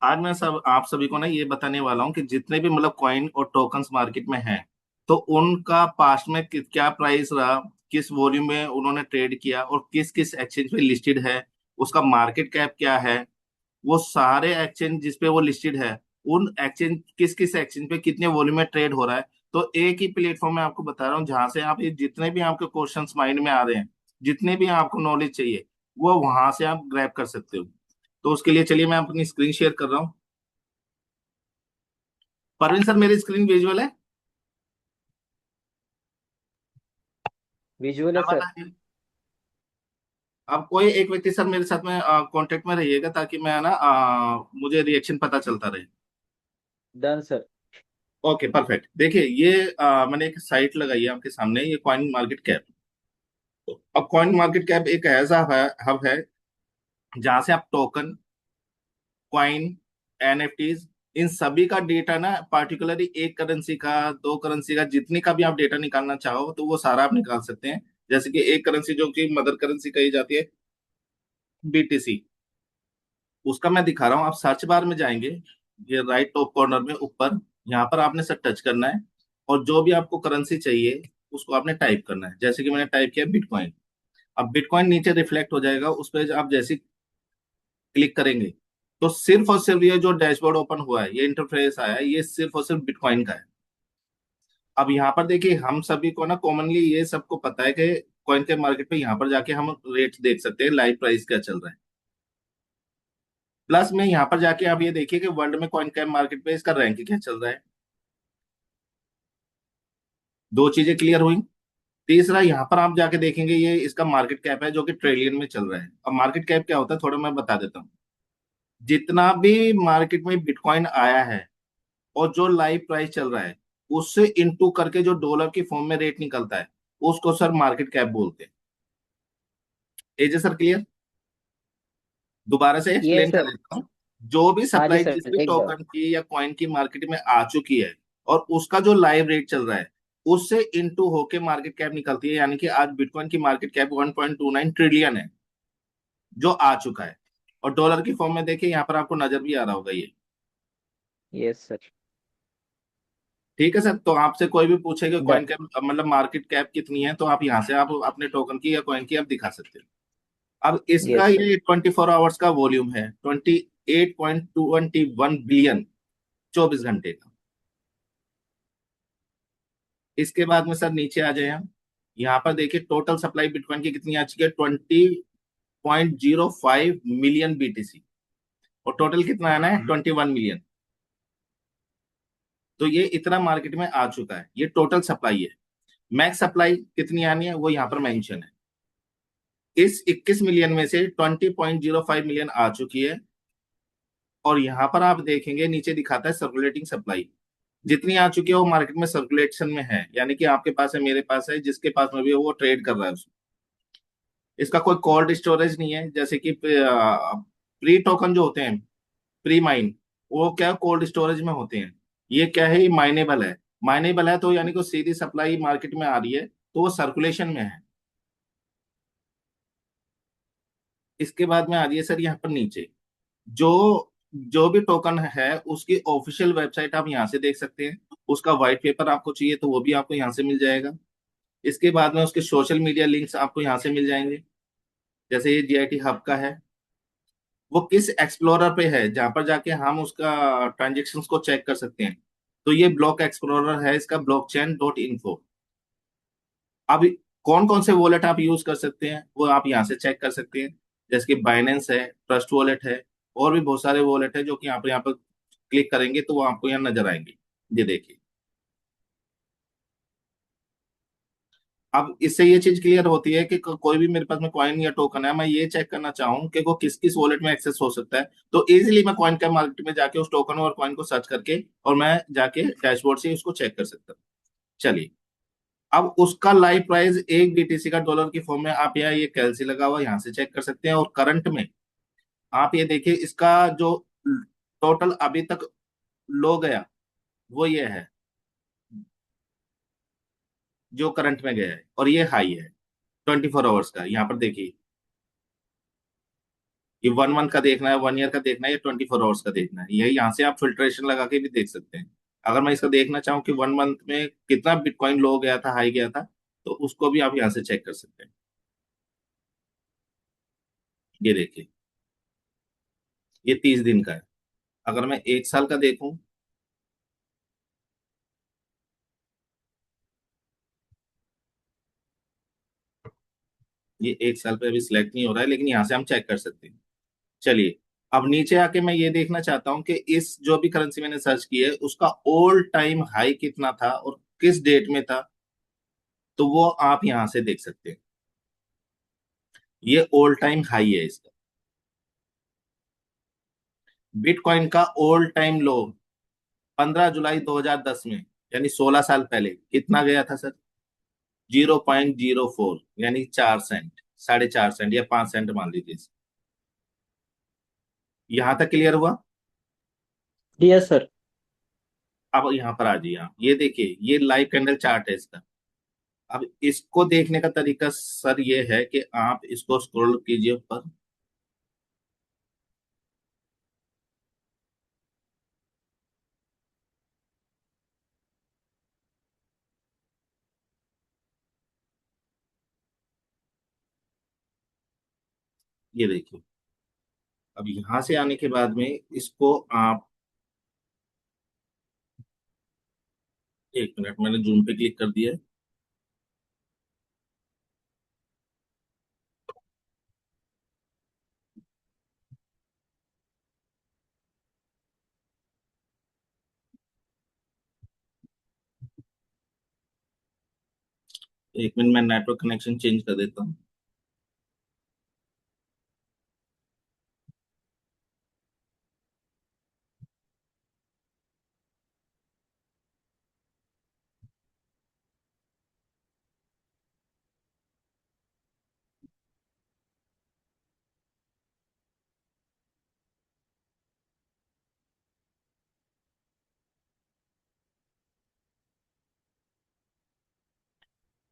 आज मैं सब आप सभी को ना ये बताने वाला हूँ कि जितने भी मतलब कॉइन और टोकन्स मार्केट में हैं, तो उनका पास्ट में क्या प्राइस रहा, किस वॉल्यूम में उन्होंने ट्रेड किया और किस किस एक्सचेंज पे लिस्टेड है, उसका मार्केट कैप क्या है, वो सारे एक्सचेंज जिस पे वो लिस्टेड है, उन एक्सचेंज किस किस एक्सचेंज पे कितने वॉल्यूम में ट्रेड हो रहा है। तो एक ही प्लेटफॉर्म में आपको बता रहा हूँ जहां से आप ये जितने भी आपके क्वेश्चंस माइंड में आ रहे हैं, जितने भी आपको नॉलेज चाहिए, वो वहां से आप ग्रैब कर सकते हो। तो उसके लिए चलिए मैं अपनी स्क्रीन शेयर कर रहा हूँ। परवीन सर, मेरी स्क्रीन विजुअल है? विजुअल है सर सर। बताइए। अब कोई एक व्यक्ति सर मेरे साथ में कांटेक्ट में रहिएगा ताकि मैं ना मुझे रिएक्शन पता चलता रहे। Done sir. Okay perfect. देखिए ये मैंने एक साइट लगाई है आपके सामने, ये कॉइन मार्केट कैप। अब कॉइन मार्केट कैप एक ऐसा हब है जहां से आप टोकन, कॉइन, एनएफटीज, इन सभी का डेटा ना, पार्टिकुलरली एक करेंसी का, दो करेंसी का, जितनी का भी आप डेटा निकालना चाहो तो वो सारा आप निकाल सकते हैं। जैसे कि एक करेंसी जो कि मदर करेंसी कही जाती है, बीटीसी, उसका मैं दिखा रहा हूँ। आप सर्च बार में जाएंगे, ये राइट टॉप कॉर्नर में ऊपर, यहाँ पर आपने सर टच करना है और जो भी आपको करेंसी चाहिए उसको आपने टाइप करना है। जैसे कि मैंने टाइप किया बिटकॉइन। अब बिटकॉइन नीचे रिफ्लेक्ट हो जाएगा, उस पर आप जैसे क्लिक करेंगे तो सिर्फ और सिर्फ ये जो डैशबोर्ड ओपन हुआ है, ये इंटरफेस आया है, ये सिर्फ और सिर्फ बिटकॉइन का है। अब यहाँ पर देखिए, हम सभी को ना कॉमनली ये सबको पता है कि कॉइन के मार्केट पे यहाँ पर जाके हम रेट देख सकते हैं, लाइव प्राइस क्या चल रहा है। प्लस में यहाँ पर जाके आप ये देखिए कि वर्ल्ड में कॉइन कैप मार्केट पे इसका रैंक क्या चल रहा है। दो चीजें क्लियर हुई। तीसरा, यहाँ पर आप जाके देखेंगे ये इसका मार्केट कैप है जो कि ट्रिलियन में चल रहा है। अब मार्केट कैप क्या होता है थोड़ा मैं बता देता हूँ। जितना भी मार्केट में बिटकॉइन आया है और जो लाइव प्राइस चल रहा है, उससे इनटू करके जो डॉलर की फॉर्म में रेट निकलता है, उसको सर मार्केट कैप बोलते हैं। एजे सर क्लियर? दोबारा से ये एक्सप्लेन कर सर। देता हूँ। जो भी हाँ जी सप्लाई जिस सर, भी एकदम। टोकन की या कॉइन की मार्केट में आ चुकी है और उसका जो लाइव रेट चल रहा है, उससे इनटू होके मार्केट कैप निकलती है। यानी कि आज बिटकॉइन की मार्केट कैप 1.29 ट्रिलियन है जो आ चुका है। और डॉलर की फॉर्म में देखिए, यहाँ पर आपको नजर भी आ रहा होगा ये। Yes sir. ठीक है सर, तो आपसे कोई भी पूछे कि डन। कॉइन कैप मतलब मार्केट कैप कितनी है, तो आप यहाँ से आप अपने टोकन की या कॉइन की आप दिखा सकते हैं। अब इसका यस सर। ये 24 आवर्स का वॉल्यूम है, 28.21 बिलियन, 24 घंटे का। इसके बाद में सर नीचे आ जाए हम, यहाँ पर देखिए टोटल सप्लाई बिटकॉइन की कितनी आ चुकी है, 20.05 मिलियन बीटीसी। और टोटल कितना आना है, 21 मिलियन। तो ये इतना मार्केट में आ चुका है, ये टोटल सप्लाई है। मैक्स सप्लाई कितनी आनी है वो यहाँ पर मेंशन है। इस 21 मिलियन में से 20.05 मिलियन आ चुकी है। और यहाँ पर आप देखेंगे नीचे दिखाता है सर्कुलेटिंग सप्लाई, जितनी आ चुकी है वो मार्केट में सर्कुलेशन में है। यानी कि आपके पास है, मेरे पास है, जिसके पास में भी है वो ट्रेड कर रहा है उसको। इसका कोई कोल्ड स्टोरेज नहीं है, जैसे कि प्री टोकन जो होते हैं, प्री माइन, वो क्या कोल्ड स्टोरेज में होते हैं। ये क्या है, ये माइनेबल है। माइनेबल है तो यानी कि सीधी सप्लाई मार्केट में आ रही है, तो वो सर्कुलेशन में है। इसके बाद में आ रही है सर यहाँ पर नीचे, जो जो भी टोकन है उसकी ऑफिशियल वेबसाइट आप यहाँ से देख सकते हैं। उसका व्हाइट पेपर आपको चाहिए तो वो भी आपको यहाँ से मिल जाएगा। इसके बाद में उसके सोशल मीडिया लिंक्स आपको यहाँ से मिल जाएंगे। जैसे ये जीआईटी हब का है, वो किस एक्सप्लोरर पे है जहां पर जाके हम उसका ट्रांजेक्शन्स को चेक कर सकते हैं। तो ये ब्लॉक एक्सप्लोरर है, इसका blockchain.info। अब कौन कौन से वॉलेट आप यूज कर सकते हैं वो आप यहाँ से चेक कर सकते हैं। जैसे कि बाइनेंस है, ट्रस्ट वॉलेट है, और भी बहुत सारे वॉलेट है जो कि यहाँ पर क्लिक करेंगे तो वो आपको यहाँ नजर आएंगे। ये देखिए। अब इससे ये चीज क्लियर होती है कि कोई भी मेरे पास में कॉइन या टोकन है, मैं ये चेक करना चाहूँ कि वो किस किस वॉलेट में एक्सेस हो सकता है, तो इजीली मैं कॉइन का मार्केट में जाके उस टोकन और कॉइन को सर्च करके और मैं जाके डैशबोर्ड से उसको चेक कर सकता हूँ। चलिए, अब उसका लाइव प्राइस एक बीटीसी का डॉलर की फॉर्म में आप यहाँ ये कैलसी लगा हुआ यहाँ से चेक कर सकते हैं। और करंट में आप ये देखिए, इसका जो टोटल अभी तक लो गया वो ये है, जो करंट में गया है, और ये हाई है 24 आवर्स का। यहाँ पर देखिए, कि 1 मंथ का देखना है, 1 ईयर का देखना है, या 24 आवर्स का देखना है। यही यहाँ से आप फिल्ट्रेशन लगा के भी देख सकते हैं। अगर मैं इसका देखना चाहूँ कि 1 मंथ में कितना बिटकॉइन लो गया था, हाई गया था, तो उसको भी आप यहाँ से चेक कर सकते हैं। ये देखिए, ये 30 दिन का है। अगर मैं 1 साल का देखूं, ये 1 साल पे अभी सिलेक्ट नहीं हो रहा है, लेकिन यहाँ से हम चेक कर सकते हैं। चलिए, अब नीचे आके मैं ये देखना चाहता हूँ कि इस जो भी करेंसी मैंने सर्च की है उसका ओल्ड टाइम हाई कितना था और किस डेट में था। तो वो आप यहाँ से देख सकते हैं। ये ओल्ड टाइम हाई है इसका। बिटकॉइन का ओल्ड टाइम लो 15 जुलाई 2010 में, यानी 16 साल पहले कितना गया था सर? 0.04, यानी 4 सेंट, 4.5 सेंट या 5 सेंट मान लीजिए इसे। यहां तक क्लियर हुआ? Yes sir. अब यहाँ पर आ जाइए आप, ये देखिए ये लाइव कैंडल चार्ट है इसका। अब इसको देखने का तरीका सर ये है कि आप इसको स्क्रॉल कीजिए ऊपर। ये देखिए, अब यहां से आने के बाद में इसको आप, 1 मिनट, मैंने जूम पे क्लिक कर दिया है। 1 मिनट, मैं नेटवर्क कनेक्शन चेंज कर देता हूँ।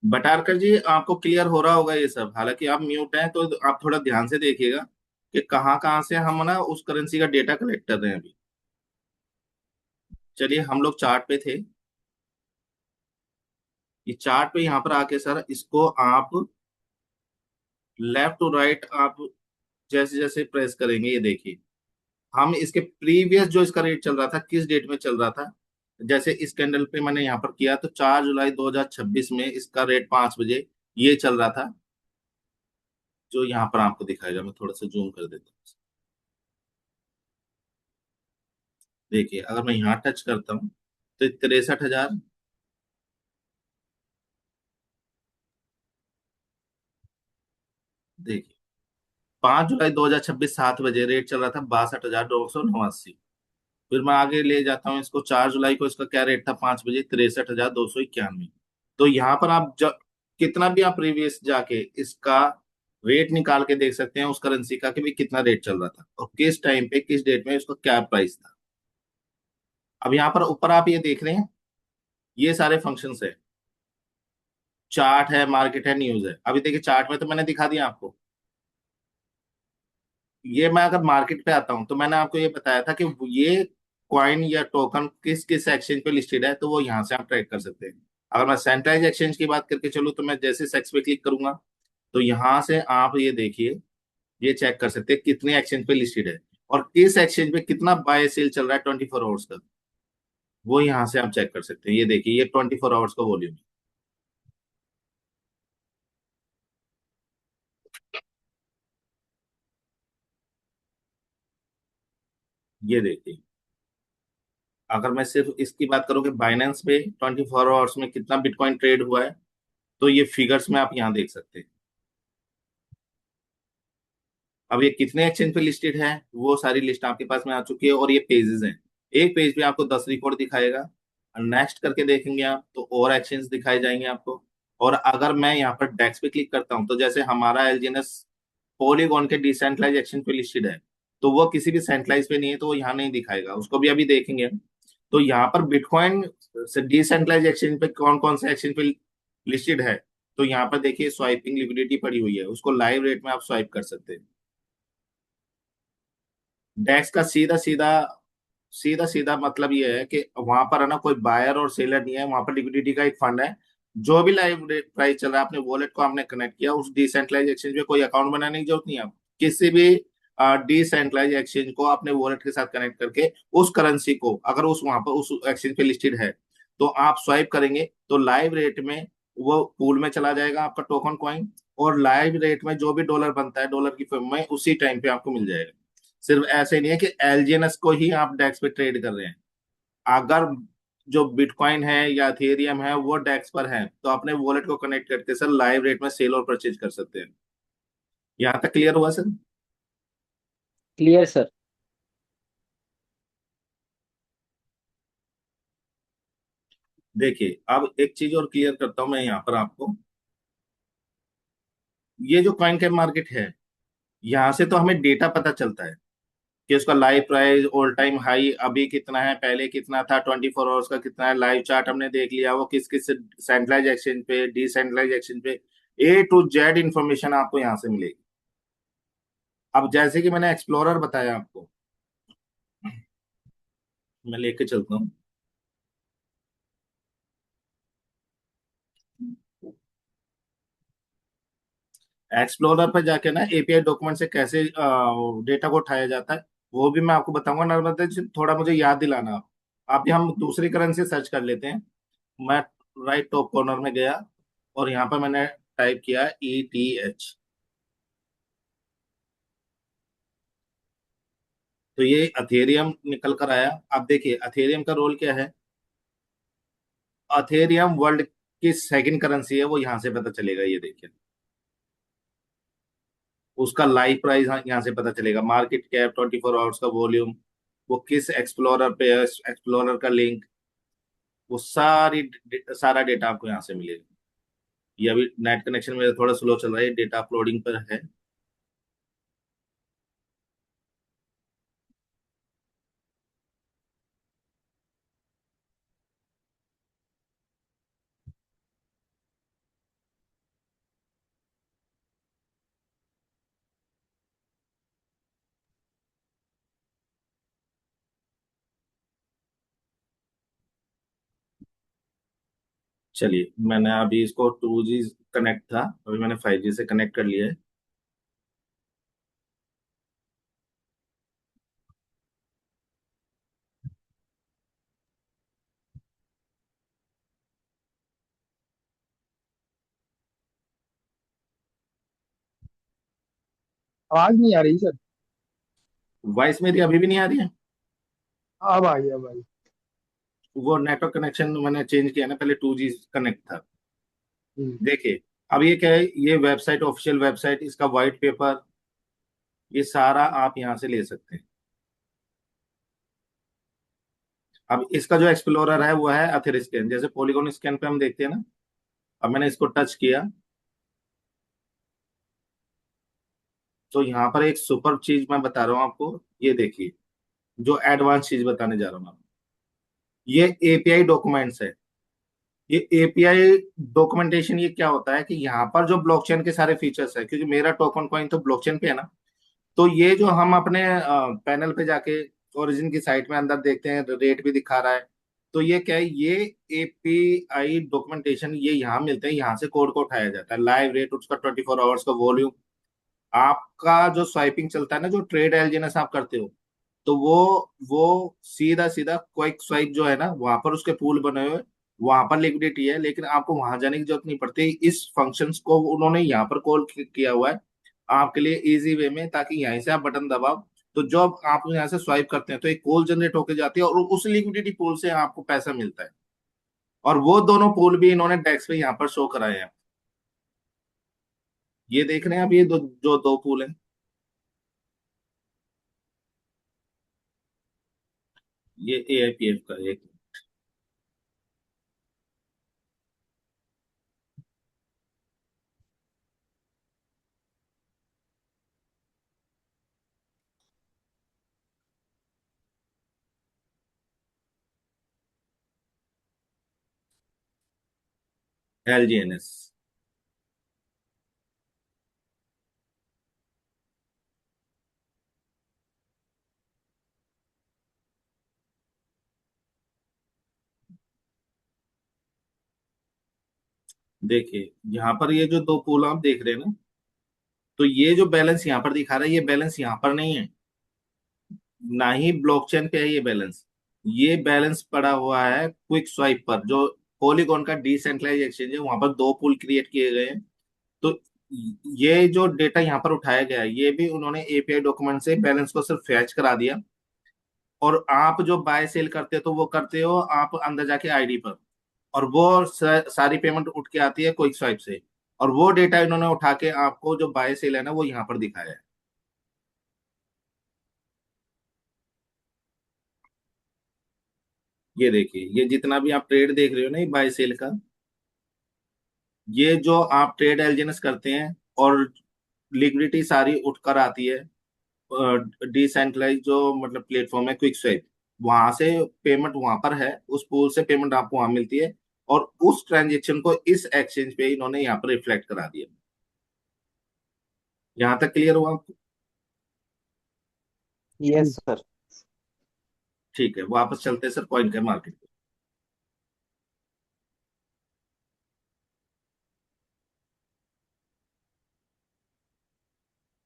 बटारकर जी, आपको क्लियर हो रहा होगा ये सब, हालांकि आप म्यूट हैं, तो आप थोड़ा ध्यान से देखिएगा कि कहाँ कहाँ से हम ना उस करेंसी का डेटा कलेक्ट कर रहे हैं अभी। चलिए, हम लोग चार्ट पे थे। ये चार्ट पे यहाँ पर आके सर इसको आप लेफ्ट टू राइट आप जैसे जैसे प्रेस करेंगे, ये देखिए हम इसके प्रीवियस जो इसका रेट चल रहा था, किस डेट में चल रहा था। जैसे इस कैंडल पे मैंने यहाँ पर किया तो 4 जुलाई 2026 में इसका रेट 5 बजे ये चल रहा था, जो यहाँ पर आपको दिखाएगा। मैं थोड़ा सा जूम कर देता हूँ। देखिए, अगर मैं यहाँ टच करता हूँ तो 63,000। देखिए, 5 जुलाई 2026 7 बजे रेट चल रहा था 62,989। फिर मैं आगे ले जाता हूँ इसको, 4 जुलाई को इसका क्या रेट था 5 बजे? 63,291। तो यहाँ पर आप जब कितना भी आप प्रीवियस जाके इसका रेट निकाल के देख सकते हैं उस करेंसी का कि भी कितना रेट चल रहा था और किस टाइम पे किस डेट में उसका क्या प्राइस था। अब यहाँ पर ऊपर आप ये देख रहे हैं, ये सारे फंक्शंस है। चार्ट है, मार्केट है, न्यूज है। अभी देखिए चार्ट में तो मैंने दिखा दिया आपको। ये मैं अगर मार्केट पे आता हूँ तो मैंने आपको ये बताया था कि ये कॉइन या टोकन किस किस एक्सचेंज पे लिस्टेड है, तो वो यहाँ से आप ट्रैक कर सकते हैं। अगर मैं सेंट्रलाइज एक्सचेंज की बात करके चलूँ तो मैं जैसे सेक्स पे क्लिक करूंगा तो यहाँ से आप ये देखिए, ये चेक कर सकते हैं कितने एक्सचेंज पे लिस्टेड है और किस एक्सचेंज पे कितना बाय सेल चल रहा है 24 आवर्स का। वो यहाँ से आप चेक कर सकते हैं। ये देखिए, ये 24 आवर्स का वॉल्यूम है। ये देखिए, अगर मैं सिर्फ इसकी बात करूँ कि बाइनेंस पे 24 आवर्स में कितना बिटकॉइन ट्रेड हुआ है, तो ये फिगर्स में आप यहाँ देख सकते हैं। अब ये कितने एक्सचेंज पे लिस्टेड है वो सारी लिस्ट आपके पास में आ चुकी है और ये पेजेस हैं। एक पेज पे आपको 10 रिकॉर्ड दिखाएगा, नेक्स्ट करके देखेंगे आप तो और एक्सचेंज दिखाए जाएंगे आपको। और अगर मैं यहाँ पर डेक्स पे क्लिक करता हूँ तो जैसे हमारा एलजीएनएस पॉलीगॉन के डिसेंट्रलाइज एक्सचेंज पे लिस्टेड है, तो वो किसी भी सेंट्रलाइज पे नहीं है, तो वो यहाँ नहीं दिखाएगा, उसको भी अभी देखेंगे हम। तो यहाँ पर बिटकॉइन से डिसेंट्रलाइज एक्सचेंज पे कौन कौन से एक्सचेंज पे लिस्टेड है, तो यहाँ पर देखिए स्वाइपिंग लिक्विडिटी पड़ी हुई है, उसको लाइव रेट में आप स्वाइप कर सकते हैं। डेक्स का सीधा सीधा सीधा सीधा मतलब ये है कि वहां पर है ना, कोई बायर और सेलर नहीं है, वहां पर लिक्विडिटी का एक फंड है। जो भी लाइव प्राइस चल रहा है, अपने वॉलेट को आपने कनेक्ट किया, उस डिसेंट्रलाइज एक्सचेंज में कोई अकाउंट बनाने की जरूरत नहीं है। किसी भी डिसेंट्रलाइज एक्सचेंज को अपने वॉलेट के साथ कनेक्ट करके उस करेंसी को, अगर उस वहां पर उस एक्सचेंज पे लिस्टेड है, तो आप स्वाइप करेंगे तो लाइव रेट में वो पूल में चला जाएगा आपका टोकन कॉइन। और लाइव रेट में जो भी डॉलर बनता है डॉलर की फॉर्म में, उसी टाइम पे आपको मिल जाएगा। सिर्फ ऐसे नहीं है कि एलजीएनएस को ही आप डेक्स पे ट्रेड कर रहे हैं। अगर जो बिटकॉइन है या इथेरियम है वो डेक्स पर है, तो अपने वॉलेट को कनेक्ट करके सर लाइव रेट में सेल और परचेज कर सकते हैं। यहाँ तक क्लियर हुआ सर? Clear sir. देखिए, अब एक चीज और क्लियर करता हूं मैं यहाँ पर आपको। ये जो कॉइन कैप मार्केट है, यहाँ से तो हमें डेटा पता चलता है कि उसका live price all time high अभी कितना है, पहले कितना था, 24 आवर्स का कितना है, लाइव चार्ट हमने देख लिया वो किस किस सेंट्रलाइज एक्सचेंज पे, डिसेंट्रलाइज एक्सचेंज पे। A to Z इंफॉर्मेशन आपको यहाँ से मिलेगी। अब जैसे कि मैंने एक्सप्लोरर बताया आपको, मैं लेके चलता हूँ। एक्सप्लोरर पर जाके ना एपीआई डॉक्यूमेंट से कैसे डेटा को उठाया जाता है, वो भी मैं आपको बताऊंगा। नर्मदा जी, थोड़ा मुझे याद दिलाना आप हम दूसरी करेंसी सर्च कर लेते हैं। मैं राइट टॉप कॉर्नर में गया और यहाँ पर मैंने टाइप किया ETH। तो ये अथेरियम निकल कर आया। अब देखिए अथेरियम का रोल क्या है। अथेरियम वर्ल्ड की सेकंड करेंसी है, वो यहाँ से पता चलेगा। ये देखिए, उसका लाइव प्राइस यहाँ से पता चलेगा, मार्केट कैप, 24 आवर्स का वॉल्यूम, वो किस एक्सप्लोरर पे है, एक्सप्लोरर का लिंक, वो सारा डेटा आपको यहाँ से मिलेगा। ये अभी नेट कनेक्शन मेरा थोड़ा स्लो चल रहा है, डेटा अपलोडिंग पर है। चलिए, मैंने अभी इसको 2G कनेक्ट था, अभी मैंने 5G से कनेक्ट कर लिया है। आवाज नहीं आ रही सर। वॉइस मेरी अभी भी नहीं आ रही है? अब आई अब आई। वो नेटवर्क कनेक्शन मैंने चेंज किया ना, पहले 2G कनेक्ट था। हम्म। देखिए, अब ये क्या है, ये वेबसाइट, ऑफिशियल वेबसाइट, इसका व्हाइट पेपर, ये सारा आप यहाँ से ले सकते हैं। अब इसका जो एक्सप्लोरर है वो है अथेरिस्कैन, जैसे पॉलीगॉन स्कैन पे हम देखते हैं ना। अब मैंने इसको टच किया तो यहाँ पर एक सुपर चीज मैं बता रहा हूँ आपको। ये देखिए, जो एडवांस चीज बताने जा रहा हूँ आपको, ये एपीआई डॉक्यूमेंट्स है। ये एपीआई डॉक्यूमेंटेशन ये क्या होता है कि यहाँ पर जो ब्लॉकचेन के सारे फीचर्स है, क्योंकि मेरा टोकन कॉइन तो ब्लॉकचेन पे है ना, तो ये जो हम अपने पैनल पे जाके ओरिजिन की साइट में अंदर देखते हैं, रेट भी दिखा रहा है। तो ये क्या है, ये एपीआई डॉक्यूमेंटेशन ये यहाँ मिलते हैं, यहाँ से कोड को उठाया जाता है, लाइव रेट, उसका 24 आवर्स का वॉल्यूम, आपका जो स्वाइपिंग चलता है ना, जो ट्रेड एलजीएनएस आप करते हो, तो वो सीधा सीधा क्विक स्वाइप जो है ना, वहां पर उसके पूल बने हुए, वहां पर लिक्विडिटी है, लेकिन आपको वहां जाने की जरूरत नहीं पड़ती। इस फंक्शंस को उन्होंने यहाँ पर कॉल किया हुआ है आपके लिए इजी वे में, ताकि यहीं से आप बटन दबाओ, तो जब आप यहाँ से स्वाइप करते हैं तो एक कॉल जनरेट होकर जाती है और उस लिक्विडिटी पूल से आपको पैसा मिलता है। और वो दोनों पूल भी इन्होंने डेस्क पे यहाँ पर शो कराए हैं। ये देख रहे हैं आप, ये जो दो पूल हैं, ये AIPF का एक LGNS। देखिए यहाँ पर ये जो दो पूल आप देख रहे हैं ना, तो ये जो बैलेंस यहाँ पर दिखा रहा है, ये बैलेंस यहाँ पर नहीं है, ना ही ब्लॉकचेन पे है ये बैलेंस। ये बैलेंस पड़ा हुआ है क्विक स्वाइप पर, जो पॉलीगॉन का डिसेंट्रलाइज एक्सचेंज है, वहां पर दो पूल क्रिएट किए गए हैं। तो ये जो डेटा यहाँ पर उठाया गया है, ये भी उन्होंने एपीआई डॉक्यूमेंट से बैलेंस को सिर्फ फैच करा दिया। और आप जो बाय सेल करते हो, तो वो करते हो आप अंदर जाके आईडी पर, और वो सारी पेमेंट उठ के आती है क्विक स्वाइप से। और वो डेटा इन्होंने उठा के आपको जो बाय सेल है ना, वो यहाँ पर दिखाया है। ये देखिए, ये जितना भी आप ट्रेड देख रहे हो ना, ये बाय सेल का, ये जो आप ट्रेड एलजीएनएस करते हैं, और लिक्विडिटी सारी उठकर आती है डिसेंट्रलाइज जो मतलब प्लेटफॉर्म है क्विक स्वाइप, वहां से पेमेंट वहां पर है, उस पूल से पेमेंट आपको वहां मिलती है। और उस ट्रांजेक्शन को इस एक्सचेंज पे इन्होंने यहाँ पर रिफ्लेक्ट करा दिया। यहाँ तक क्लियर हुआ आपको? जी यस सर। ठीक है, वापस चलते हैं सर कॉइन के मार्केट पे।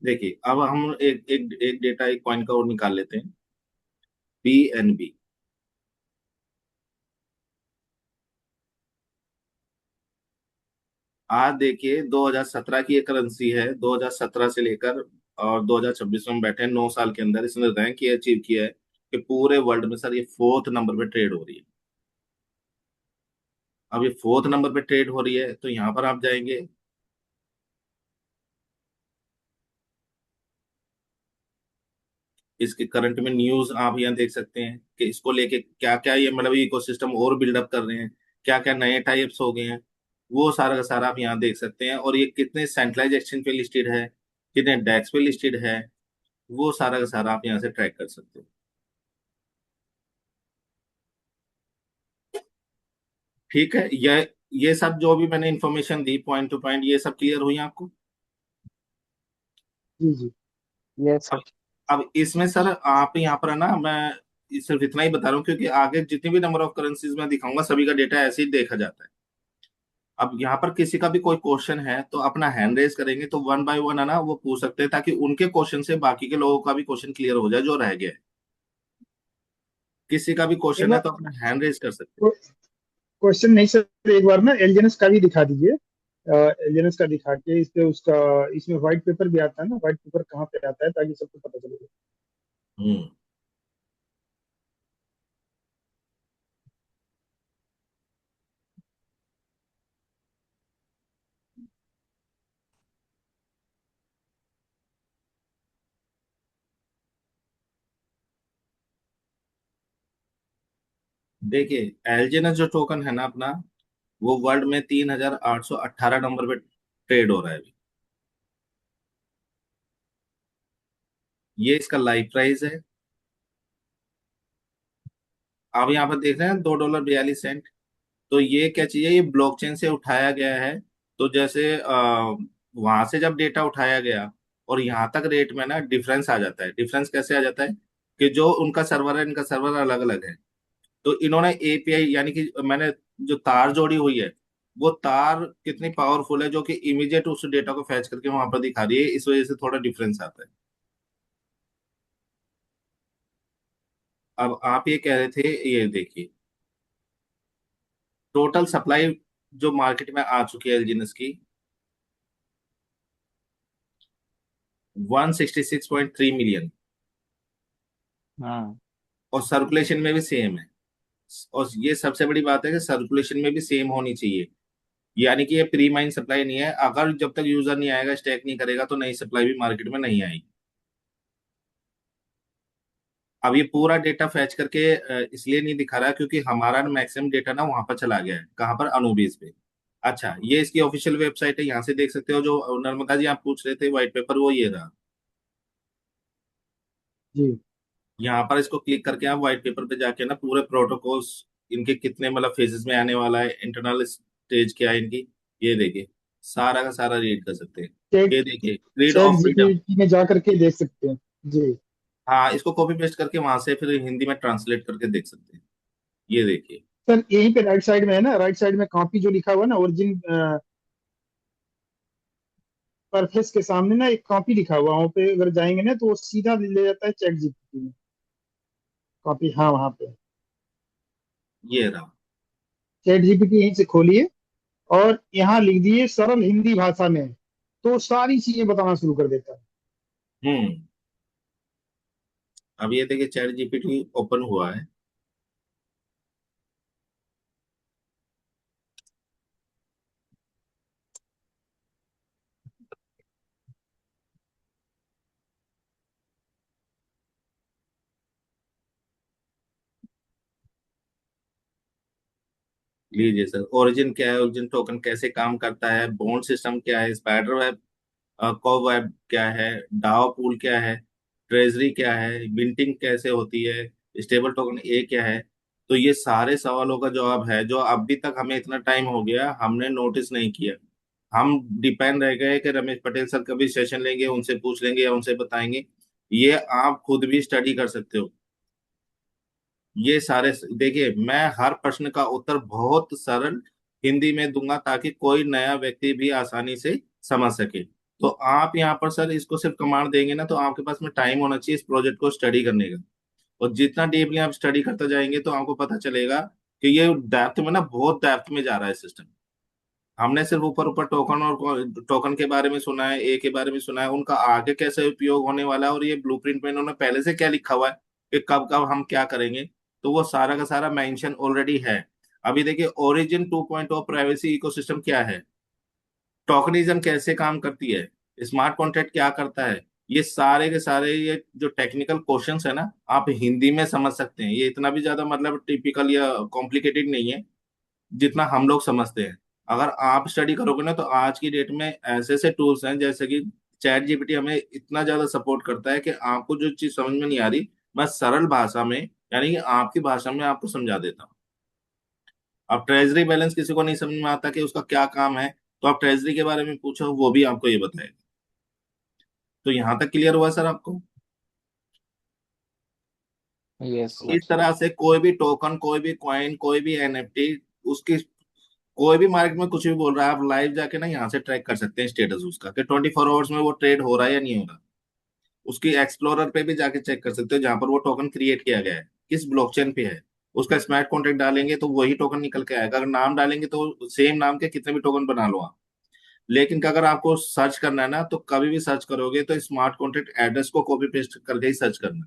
देखिए अब हम एक एक एक डेटा एक कॉइन का और निकाल लेते हैं, पीएनबी। आज देखिए 2017 की एक करेंसी है, 2017 से लेकर और 2026 में बैठे हैं, 9 साल के अंदर इसने रैंक ये अचीव किया है कि पूरे वर्ल्ड में सर ये फोर्थ नंबर पे ट्रेड हो रही है। अब ये फोर्थ नंबर पे ट्रेड हो रही है, तो यहाँ पर आप जाएंगे, इसके करंट में न्यूज आप यहाँ देख सकते हैं कि इसको लेके क्या क्या ये मतलब इकोसिस्टम और बिल्डअप कर रहे हैं, क्या क्या नए टाइप्स हो गए हैं, वो सारा का सारा आप यहाँ देख सकते हैं। और ये कितने सेंट्रलाइज एक्सचेंज पे लिस्टेड है, कितने डेक्स पे लिस्टेड है, वो सारा का सारा आप यहाँ से ट्रैक कर सकते हो। ठीक है, ये सब जो भी मैंने information the point two point, ये सब क्लियर हुई आपको? जी जी। यस अब सर। अब इसमें सर आप यहाँ पर है ना, मैं सिर्फ इतना ही बता रहा हूँ, क्योंकि आगे जितनी भी नंबर ऑफ करेंसीज मैं दिखाऊंगा, सभी का डेटा ऐसे ही देखा जाता है। अब यहाँ पर किसी का भी कोई क्वेश्चन है तो अपना हैंड रेज करेंगे, तो वन बाय वन है ना वो पूछ सकते हैं, ताकि उनके क्वेश्चन से बाकी के लोगों का भी क्वेश्चन क्लियर हो जाए जो रह गया है। किसी का भी एक क्वेश्चन है बार तो अपना हैंड रेज कर सकते क्वेश्चन नहीं सर, एक बार ना एलजीएनएस का भी दिखा दीजिए। एलजीएनएस का दिखा के इस पे उसका, इसमें व्हाइट पेपर भी आता है ना, व्हाइट पेपर कहाँ पे आता है ताकि सबको पता चले। हैं। देखिए एलजीएनएस जो टोकन है ना अपना, वो वर्ल्ड में 3818 नंबर पे ट्रेड हो रहा है अभी। ये इसका लाइव प्राइस है। आप यहाँ पर देख रहे हैं $2.42। तो ये क्या चीज है, ये ब्लॉकचेन से उठाया गया है। तो जैसे वहां से जब डेटा उठाया गया और यहाँ तक रेट में ना डिफरेंस आ जाता है। डिफरेंस कैसे आ जाता है कि जो उनका सर्वर है, इनका सर्वर अलग अलग है। तो इन्होंने एपीआई यानी कि मैंने जो तार जोड़ी हुई है, वो तार कितनी पावरफुल है, जो कि इमीडिएट उस डेटा को फैच करके वहां पर दिखा रही है, इस वजह से थोड़ा डिफरेंस आता है। अब आप ये कह रहे थे, ये देखिए टोटल सप्लाई जो मार्केट में आ चुकी है एलजीएनएस की, 166.3 मिलियन। हाँ। और सर्कुलेशन में भी सेम है। और ये सबसे बड़ी बात है कि सर्कुलेशन में भी सेम होनी चाहिए। यानी कि ये प्री माइन सप्लाई नहीं है, अगर जब तक यूजर नहीं आएगा, स्टैक नहीं करेगा, तो नई सप्लाई भी मार्केट में नहीं आएगी। अब ये पूरा डेटा फैच करके इसलिए नहीं दिखा रहा क्योंकि हमारा मैक्सिमम डेटा ना वहां पर चला गया है, कहाँ पर, अनुबेस पे। अच्छा, ये इसकी ऑफिशियल वेबसाइट है, यहाँ से देख सकते हो। जो नर्मदा जी आप पूछ रहे थे व्हाइट पेपर, वो ये रहा। जी यहाँ पर इसको क्लिक करके आप व्हाइट पेपर पे जाके ना पूरे प्रोटोकॉल्स, इनके कितने मतलब फेजेस में आने वाला है, इंटरनल स्टेज क्या है इनकी, ये देखिए सारा का सारा रीड कर सकते हैं। चैट ये देखिए read chat off freedom. GPT में जा करके देख सकते हैं। जी हाँ, इसको कॉपी पेस्ट करके वहां से फिर हिंदी में ट्रांसलेट करके देख सकते हैं। ये देखिए। सर, यहीं पे राइट साइड में है ना, राइट साइड में कॉपी जो लिखा हुआ है ना, ओरिजिन परफेस के सामने ना एक कॉपी लिखा हुआ, वहाँ पे अगर जाएंगे ना तो वो सीधा ले जाता है चैट जीपीटी में। कॉपी, हाँ, वहाँ पे ये रहा। चैट जीपीटी यहीं से खोलिए और यहाँ लिख दिए सरल हिंदी भाषा में, तो सारी चीजें बताना शुरू कर देता है। हम्म। अब ये देखिए चैट जीपीटी ओपन हुआ है। लीजिए सर, ओरिजिन क्या है, ओरिजिन टोकन कैसे काम करता है, बॉन्ड सिस्टम क्या है, स्पाइडर वेब, कॉब वेब क्या है, डाओ पूल क्या है, ट्रेजरी क्या है, बिंटिंग कैसे होती है, स्टेबल टोकन ए क्या है। तो ये सारे सवालों का जवाब है जो अभी तक हमें इतना टाइम हो गया हमने नोटिस नहीं किया। हम डिपेंड रह गए कि रमेश पटेल सर कभी सेशन लेंगे, उनसे पूछ लेंगे या उनसे बताएंगे। ये आप खुद भी स्टडी कर सकते हो। ये सारे देखिए, मैं हर प्रश्न का उत्तर बहुत सरल हिंदी में दूंगा ताकि कोई नया व्यक्ति भी आसानी से समझ सके। तो आप यहाँ पर सर इसको सिर्फ कमांड देंगे ना, तो आपके पास में टाइम होना चाहिए इस प्रोजेक्ट को स्टडी करने का। और जितना डीपली आप स्टडी करते जाएंगे तो आपको पता चलेगा कि ये डेप्थ में ना, बहुत डेप्थ में जा रहा है सिस्टम। हमने सिर्फ ऊपर ऊपर टोकन और टोकन के बारे में सुना है, ए के बारे में सुना है, उनका आगे कैसे उपयोग होने वाला है और ये ब्लूप्रिंट में इन्होंने पहले से क्या लिखा हुआ है कि कब कब हम क्या करेंगे, तो वो सारा का सारा मेंशन ऑलरेडी है। अभी देखिए ओरिजिन 2.0 प्राइवेसी इकोसिस्टम क्या है, टोकनिज्म कैसे काम करती है, स्मार्ट कॉन्ट्रैक्ट क्या करता है, ये सारे के सारे ये जो टेक्निकल क्वेश्चंस है ना, आप हिंदी में समझ सकते हैं। ये इतना भी ज्यादा मतलब टिपिकल या कॉम्प्लिकेटेड नहीं है जितना हम लोग समझते हैं। अगर आप स्टडी करोगे ना, तो आज की डेट में ऐसे ऐसे टूल्स हैं जैसे कि चैट जीपीटी हमें इतना ज्यादा सपोर्ट करता है कि आपको जो चीज समझ में नहीं आ रही, मैं सरल भाषा में, यानी कि आपकी भाषा में आपको समझा देता हूँ। अब ट्रेजरी बैलेंस किसी को नहीं समझ में आता कि उसका क्या काम है, तो आप ट्रेजरी के बारे में पूछो, वो भी आपको ये बताएगा। तो यहाँ तक क्लियर हुआ सर आपको? यस इस सर। तरह से कोई भी टोकन, कोई भी कॉइन, कोई भी एनएफटी, उसकी कोई भी मार्केट में कुछ भी बोल रहा है, आप लाइव जाके ना यहाँ से ट्रैक कर सकते हैं स्टेटस उसका कि 24 आवर्स में वो ट्रेड हो रहा है या नहीं हो रहा। उसकी एक्सप्लोरर पे भी जाके चेक कर सकते हो जहां पर वो टोकन क्रिएट किया गया है, किस ब्लॉकचेन पे है। उसका स्मार्ट कॉन्ट्रैक्ट डालेंगे तो वही टोकन निकल के आएगा। अगर नाम डालेंगे तो सेम नाम के कितने भी टोकन बना लो आप। लेकिन अगर आपको सर्च करना है ना, तो कभी भी सर्च करोगे तो स्मार्ट कॉन्ट्रैक्ट एड्रेस को कॉपी पेस्ट करके ही सर्च करना।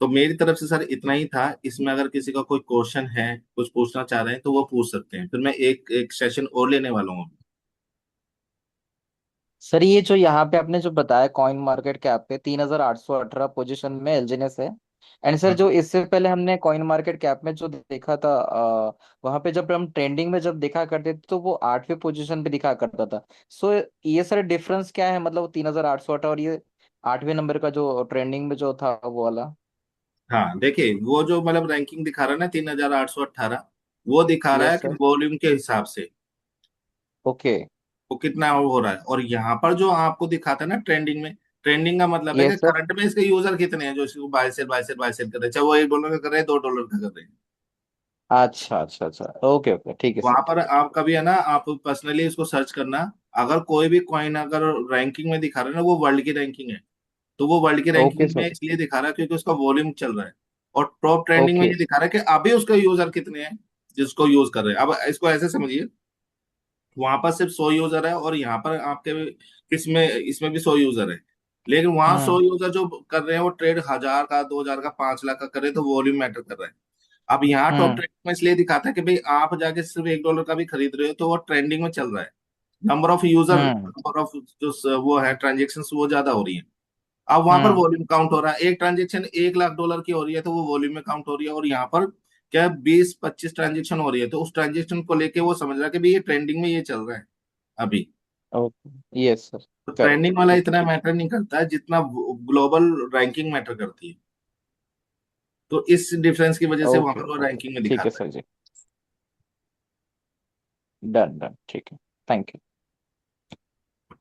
तो मेरी तरफ से सर इतना ही था। इसमें अगर किसी का कोई क्वेश्चन है, कुछ पूछना चाह रहे हैं, तो वो पूछ सकते हैं, फिर मैं एक एक सेशन और लेने वाला हूँ। सर ये जो यहाँ पे आपने जो बताया कॉइन मार्केट कैप पे 3818 पोजीशन में एलजीनेस है। एंड सर जो इससे पहले हमने कॉइन मार्केट कैप में जो देखा था, वहां पे जब हम ट्रेंडिंग में जब देखा करते थे तो वो 8वें पोजीशन पे दिखा करता था। सो ये सर डिफरेंस क्या है, मतलब 3818 और ये 8वें नंबर का जो ट्रेंडिंग में जो था वो वाला। हाँ देखिए, वो जो मतलब रैंकिंग दिखा रहा है ना 3818, वो दिखा रहा है यस कि सर। वॉल्यूम के हिसाब से ओके। वो कितना हो रहा है। और यहाँ पर जो आपको दिखाता है ना ट्रेंडिंग में, ट्रेंडिंग का मतलब है कि यस सर। करंट में इसके यूजर कितने हैं जो इसको buy sell buy sell buy sell कर रहे हैं, चाहे वो $1 का कर रहे हैं, $2 का कर रहे हैं। अच्छा अच्छा अच्छा, ओके ओके, ठीक है वहां सर, पर ठीक आप कभी है ना, आप पर्सनली इसको सर्च करना। अगर कोई भी कॉइन अगर रैंकिंग में दिखा रहा है ना, वो वर्ल्ड की रैंकिंग है, तो वो वर्ल्ड की है। ओके रैंकिंग में सर। इसलिए दिखा रहा है क्योंकि उसका वॉल्यूम चल रहा है। और टॉप ट्रेंडिंग में ओके। ये दिखा रहा है कि अभी उसका यूजर कितने हैं जिसको यूज कर रहे हैं। अब इसको ऐसे समझिए, वहां पर सिर्फ 100 यूजर है और यहाँ पर आपके इसमें इसमें भी 100 यूजर है। लेकिन वहां सौ हम्म यूजर जो कर रहे हैं वो ट्रेड 1000 का, 2000 का, 5 लाख का कर रहे हैं, तो वॉल्यूम मैटर कर रहा है। अब यहाँ टॉप हम्म ट्रेंड में इसलिए दिखाता है कि भाई आप जाके सिर्फ $1 का भी खरीद रहे हो तो वो ट्रेंडिंग में चल रहा है। Number of user, hmm number of जो वो है ट्रांजेक्शन वो ज्यादा हो रही है। अब वहां पर हम्म वॉल्यूम काउंट हो रहा है, एक ट्रांजेक्शन $1 लाख की हो रही है तो वो वॉल्यूम में काउंट हो रही है। और यहाँ पर क्या 20-25 ट्रांजेक्शन हो रही है, तो उस ट्रांजेक्शन को लेके वो समझ रहा है कि भाई ये ट्रेंडिंग में ये चल रहा है अभी। Okay, yes sir. तो करेक्ट, ट्रेंडिंग वाला ठीक है इतना ठीक मैटर नहीं करता है जितना ग्लोबल रैंकिंग मैटर करती है। तो इस डिफरेंस की वजह है। से वहां ओके पर वो ओके, रैंकिंग में ठीक है दिखाता है। सर जी। डन डन, ठीक है। Thank you.